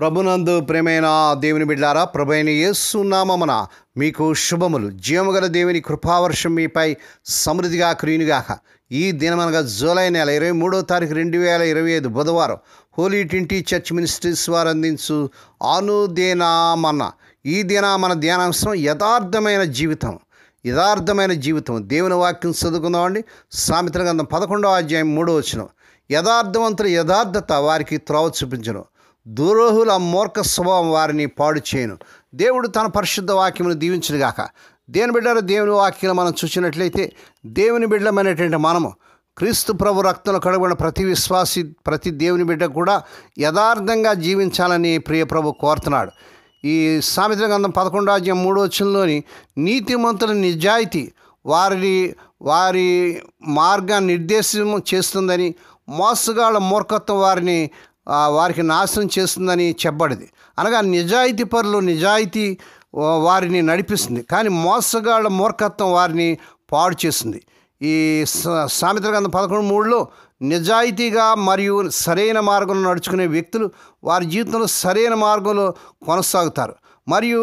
ప్రభునందు ప్రేమైన దేవుని బిడ్డారా, ప్రభైన యేసు నామమున మీకు శుభములు. జీవముగల దేవుని కృపావర్షం మీపై సమృద్ధిగా కురియునుగాక. ఈ దినమనగా జూలై నెల 23వ తారీఖు 2025 బుధవారం హోలీ ట్రింటీ చర్చ్ మినిస్ట్రీస్ వారు అందించు అనుదినమన్న ఈ దిన మన ధ్యానాంశం యథార్థమైన జీవితం. దేవుని వాక్యం చదువుకుందామండి. సామెతల గ్రంథం 11వ అధ్యాయం 3వ వచనం. యథార్థవంతుల యథార్థత వారికి త్రోవ చూపించును, దురోహుల మూర్ఖ స్వభావం వారిని పాడు చేయను. దేవుడు తన పరిశుద్ధ వాక్యమును దీవించునుగాక. దేవుని బిడ్డలు, దేవుని వాక్యం మనం చూసినట్లయితే దేవుని బిడ్డలమైనటువంటి మనము క్రీస్తు ప్రభు రక్తంలో కడగబడిన ప్రతి విశ్వాసి, ప్రతి దేవుని బిడ్డ కూడా యథార్థంగా జీవించాలని ప్రియ ప్రభు కోరుతున్నాడు. ఈ సామెతల గ్రంథం 11వ అధ్యాయం 3వ వచనంలోని నీతిమంతుల నిజాయితీ వారి మార్గాన్ని నిర్దేశం చేస్తుందని, మోసగాళ్ళ మూర్ఖత్వం వారికి నాశనం చేస్తుందని చెప్పబడింది. అనగా నిజాయితీ పరులు నిజాయితీ వారిని నడిపిస్తుంది, కానీ మోసగాళ్ళ మూర్ఖత్వం వారిని పాడు చేస్తుంది. ఈ సామెతల గ్రంథం 11:3లో నిజాయితీగా మరియు సరైన మార్గంలో నడుచుకునే వ్యక్తులు వారి జీవితంలో సరైన మార్గంలో కొనసాగుతారు మరియు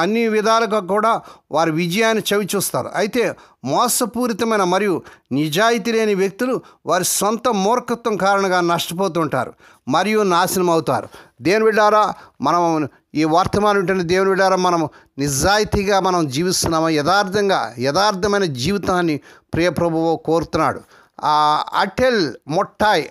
అన్ని విధాలుగా కూడా వారి విజయాన్ని చవిచూస్తారు. అయితే మోసపూరితమైన మరియు నిజాయితీ లేని వ్యక్తులు వారి సొంత మూర్ఖత్వం కారణంగా నష్టపోతుంటారు మరియు నాశనం అవుతారు. దేవుని బిడ్డారా, మనం ఈ వర్తమానం వింటున్న దేవుని బిడ్డారా, మనం నిజాయితీగా మనం జీవిస్తున్నామా? యథార్థమైన జీవితాన్ని ప్రియ ప్రభువు కోరుతున్నాడు. అటెల్ మొట్టాయ్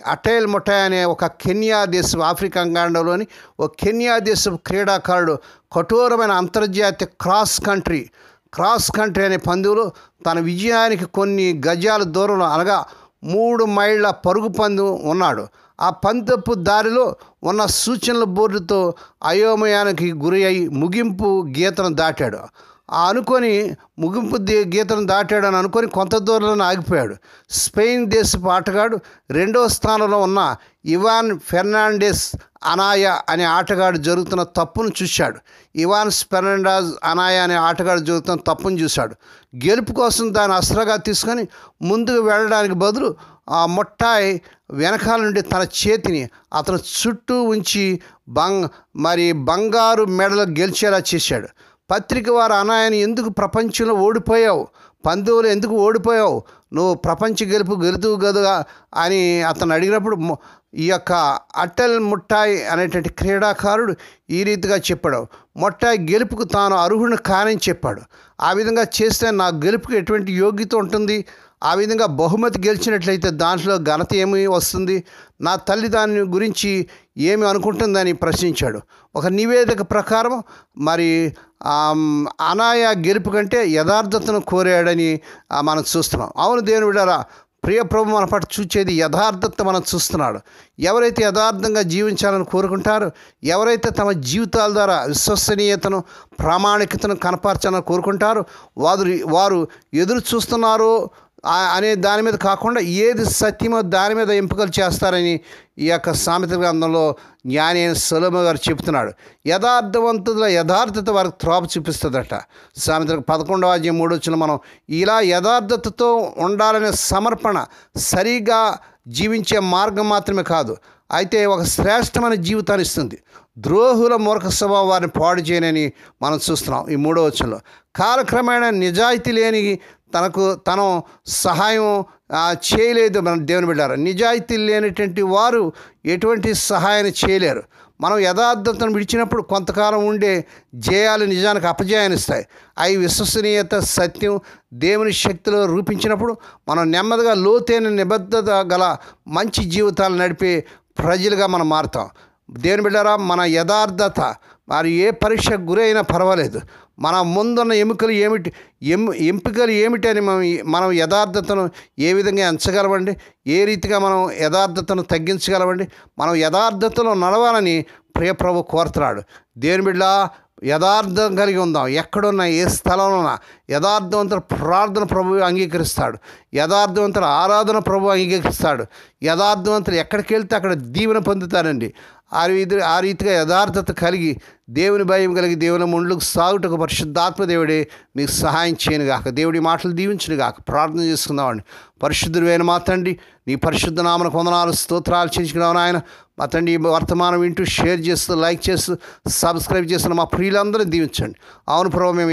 అనే ఒక కెన్యా దేశం, ఆఫ్రికా ఖండంలోని ఒక కెన్యా దేశం క్రీడాకారుడు కఠోరమైన అంతర్జాతీయ క్రాస్ కంట్రీ అనే పందెంలో తన విజయానికి కొన్ని గజాల దూరంలో, అనగా 3 మైళ్ళ పరుగు పందెం ఉన్నాడు. ఆ పందెపు దారిలో ఉన్న సూచనల బోర్డుతో అయోమయానికి గురి అయి ముగింపు గీతను దాటాడు. గీతను దాటాడని అనుకొని కొంత దూరంలో ఆగిపోయాడు. స్పెయిన్ దేశపు ఆటగాడు 2వ స్థానంలో ఉన్న ఇవాన్ ఫెర్నాండెస్ అనాయా అనే ఆటగాడు జరుగుతున్న తప్పును చూశాడు. చూశాడు. గెలుపు కోసం దాన్ని అస్త్రగా తీసుకొని ముందుకు వెళ్ళడానికి బదులు ఆ మొట్టాయ్ వెనకాల నుండి తన చేతిని అతను చుట్టూ ఉంచి బంగారు మెడలు గెలిచేలా చేశాడు. పత్రిక వారు అనాయని ఎందుకు ప్రపంచంలో ఓడిపోయావు, పందెంలో ఎందుకు ఓడిపోయావు, నువ్వు ప్రపంచ గెలుతువు కదా అని అతను అడిగినప్పుడు ఈ యొక్క అటల్ మొట్టాయ్ అనేటువంటి క్రీడాకారుడు ఈ రీతిగా చెప్పాడు. మొట్టాయ్ గెలుపుకు తాను అర్హుని కానని చెప్పాడు. ఆ విధంగా చేస్తే నా గెలుపుకి ఎటువంటి యోగ్యత ఉంటుంది? ఆ విధంగా బహుమతి గెలిచినట్లయితే దాంట్లో ఘనత ఏమి వస్తుంది? నా తల్లి దాని గురించి ఏమి అనుకుంటుందని ప్రశ్నించాడు. ఒక నివేదిక ప్రకారం అనాయా గెలుపు కంటే యథార్థతను కోరాడని మనం చూస్తున్నాం. అవును దేవుని బిడ్డలారా, ప్రియ ప్రభు మన పట్ల చూచేది యథార్థత మనం చూస్తున్నాడు. ఎవరైతే యథార్థంగా జీవించాలని కోరుకుంటారో, ఎవరైతే తమ జీవితాల ద్వారా విశ్వసనీయతను, ప్రామాణికతను కనపరచాలని కోరుకుంటారో వారు ఎదురు చూస్తున్నారో అనే దాని మీద కాకుండా ఏది సత్యమో దాని మీద ఎంపికలు చేస్తారని ఈ యొక్క సామెతల గ్రంథంలో జ్ఞాని అయిన సొలొమోను గారు చెబుతున్నాడు. యథార్థవంతుల యథార్థత వారికి త్రోవ చూపిస్తుందట. సామెతలకు 11వ అధ్యాయం 3వ వచనం. మనం ఇలా యథార్థతతో ఉండాలనే సమర్పణ సరిగా జీవించే మార్గం మాత్రమే కాదు, అయితే ఒక శ్రేష్టమైన జీవితాన్ని ఇస్తుంది. ద్రోహుల మూర్ఖ స్వభావం వారిని పాడు చేయనని మనం చూస్తున్నాం ఈ 3వ వచనంలో. కాలక్రమేణా నిజాయితీ లేని తను సహాయం చేయలేదు. మన దేవుని బిడ్డారు, నిజాయితీ లేనటువంటి వారు ఎటువంటి సహాయాన్ని చేయలేరు. మనం యథార్థతను విడిచినప్పుడు కొంతకాలం ఉండే జయాలు నిజానికి అపజయాన్ని ఇస్తాయి. అవి విశ్వసనీయత, సత్యం, దేవుని శక్తిలో రూపించినప్పుడు మనం నెమ్మదిగా లోతైన నిబద్ధత గల మంచి జీవితాలు నడిపే ప్రజలుగా మనం మారుతాం. దేవుని బిడ్డారా, మన యథార్థత ఏ పరీక్షకు గురైనా పర్వాలేదు. మన ముందున్న ఎంపికలు ఏమిటని మనం యథార్థతను ఏ విధంగా ఎంచగలమండి? ఏ రీతిగా మనం యథార్థతను తగ్గించగలమండి? మనం యథార్థతలో నడవాలని ప్రియ ప్రభు కోరుతున్నాడు. దేవుని బిడ్డ, యథార్థం కలిగి ఉందాం. ఎక్కడున్నా, ఏ స్థలంలో ఉన్నా యథార్థవంతుల ప్రార్థన ప్రభువు అంగీకరిస్తాడు. యథార్థవంతుల ఆరాధన ప్రభువు అంగీకరిస్తాడు. యథార్థవంతులు ఎక్కడికి వెళ్తే అక్కడ దీవెన పొందుతారండి. ఆ రీతిగా యథార్థత కలిగి దేవుని భయం కలిగి దేవుని ముందుకు సాగుటకు పరిశుద్ధాత్మ దేవుడే మీకు సహాయం చేయను గాక. దేవుడి మాటలు దీవించును గాక. ప్రార్థన చేసుకుందామండి. పరిశుద్ధుడైన మా తండ్రి, నీ పరిశుద్ధ నామమునకు వందనాలు స్తోత్రాలు చెల్లించుకున్నాం నాయన. మా తండ్రి, ఈ వర్తమానం వింటూ షేర్ చేస్తూ లైక్ చేస్తూ సబ్స్క్రైబ్ చేస్తున్న మా ప్రియులందరూ దీవించండి. అవును ప్రభు, మేము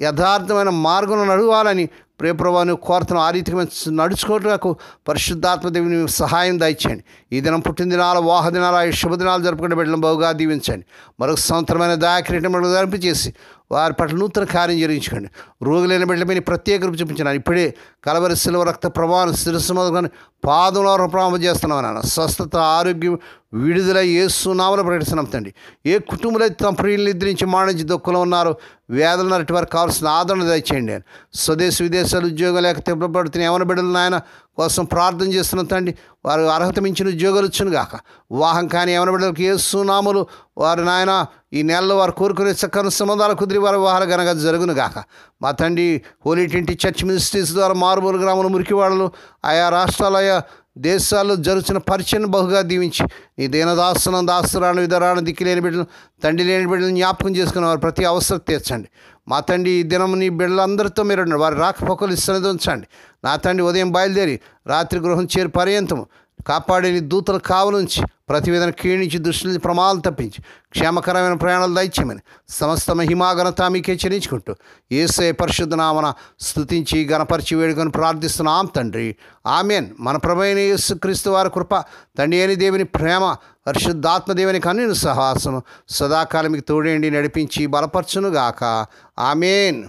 యథార్థమైన మార్గంలో నడవాలని ప్రభావాన్ని కోరుతున్నాం. ఆ రీతిగా మేము నడుచుకోవడానికి పరిశుద్ధాత్మ దేవుని సహాయం దయచేయండి. ఈ దినం పుట్టినదినాలు, వాహ దినాలు, శుభదినాలు జరుపుకునే బిడ్డలను బహుగా దీవించండి. మరొక సంవత్సరమైన దయాకిరీటం జరిపి చేసి వారి పట్ల నూతన కార్యం జరిగించుకోండి. రోగులైన బిడ్డలపై ప్రత్యేక రూపు చూపించినాను. ఇప్పుడే కలవరి శిలువ రక్త ప్రమాణం శిరస్సు మొదలుకొని పాదంలో ప్రారంభం చేస్తున్నాం నాన్న. స్వస్థత, ఆరోగ్యం, విడుదల యేసు నామములో ప్రకటిస్తున్నాం తండ్రి. ఏ కుటుంబంలో తమ ప్రియులు నిద్రించి మాడించి దుఃఖంలో ఉన్నారు, వ్యాధులు నరటి వారికి కావాల్సిన ఆదరణ దయచేయండి అని. స్వదేశ విదేశాలు ఉద్యోగం లేక తెప్పబడుతున్న యవన బిడ్డలు నాయన కోసం ప్రార్థన చేస్తున్నాం తండ్రి. వారు అర్హత మించిన ఉద్యోగాలు వచ్చును గాక. వివాహం కానీ యవన బిడ్డలకు యేసు నామములు వారు నాయన ఈ నెలలో వారు కోరుకునే చక్కని సంబంధాలు కుదిరి వారి వివాహాలు గనక జరుగును గాక. మా తండ్రి, హోలీ ట్వంటీ చర్చ్ మినిస్ట్రీస్ ద్వారా మారుమూల గ్రామంలో మురికివాడలు ఆయా రాష్ట్రాలు ఆయా దేశాల్లో జరుగుతున్న పరిచయం బహుగా దీవించి నీ దీనదాసులను దాసురాను విధరాను దిక్కిలేని బిడ్డలు తండ్రి లేని బిడ్డలను జ్ఞాపకం చేసుకుని వారి ప్రతి అవసరం తీర్చండి. మా తండ్రి, ఈ దినం నీ బిడ్డలందరితో మీరు వారి రాకపోకలు ఇస్తున్నది ఉంచండి. నా తండ్రి, ఉదయం బయలుదేరి రాత్రి గృహం చేరి పర్యంతము కాపాడే నీ దూతల కావలుంచి ప్రతి విధంగా క్షీణించి దృష్టి ప్రమాదాలు తప్పించి క్షేమకరమైన ప్రయాణాలు దయచేయమని సమస్త మహిమా ఘనత మీకే చెల్లించుకుంటూ యేసయ్య పరిశుద్ధ నామమున స్తుతించి గణపరిచి వేడుకొని ప్రార్థిస్తున్నాం తండ్రి. ఆమేన్. మన ప్రభువైన యేసుక్రీస్తు వారి కృప, తండ్రి అయిన దేవుని ప్రేమ, పరిశుద్ధాత్మ దేవుని కన్నుల సహవాసము సదాకాలం మీకు తోడేండి నడిపించి బలపరచునుగాక. ఆమేన్.